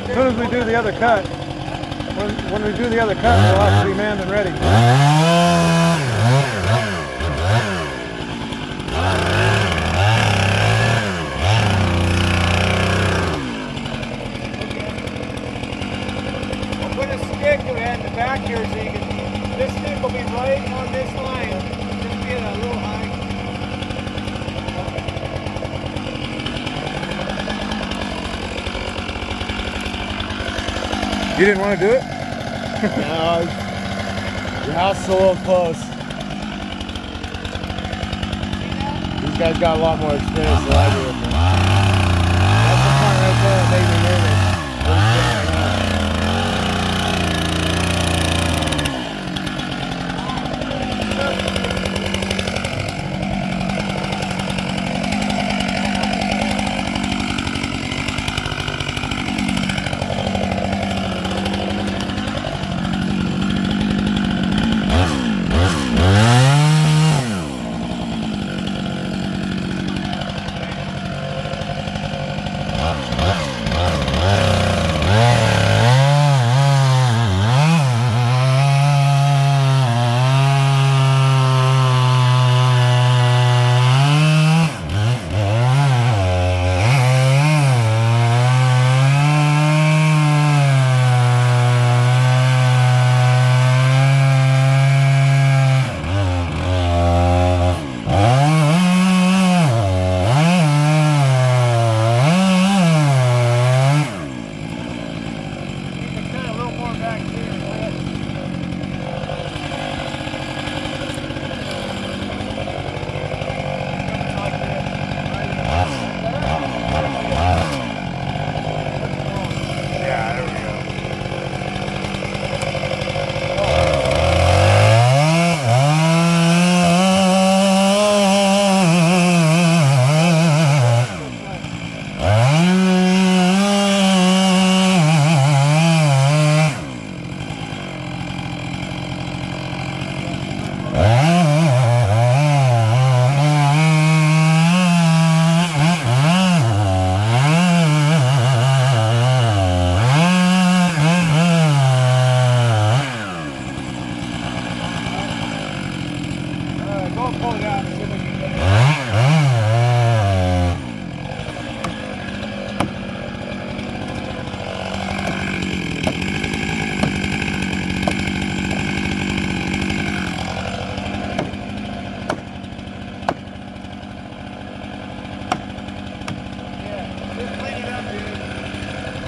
As soon as we do the other cut, when we do the other cut, we'll have to be manned and ready. I'll put a stick in the back here so you can, this stick will be right on this line. Just be a little high. You didn't want to do it? No, your house is a little close. These guys got a lot more experience than I do with them. That's the part right there that made me nervous.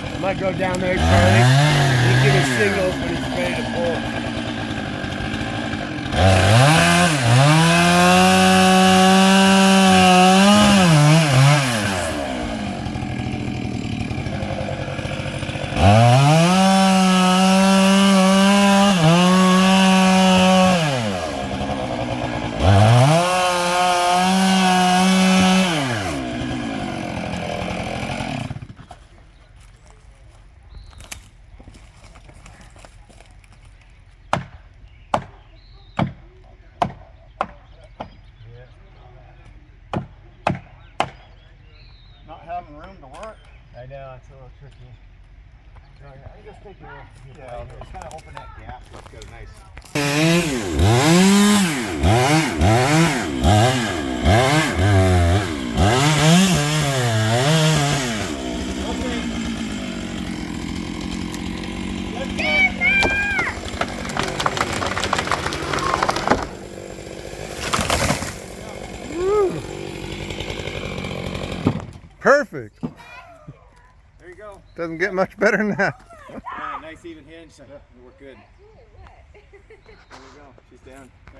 I might go down there, Charlie. He give us signals when he's ready to pull. Not having room to work. I know, it's a little tricky. I just take your, just kind of open that gap so it's got a nice. Perfect. There you go. Doesn't get much better than that. Nice even hinge. We're good. There we go. She's down.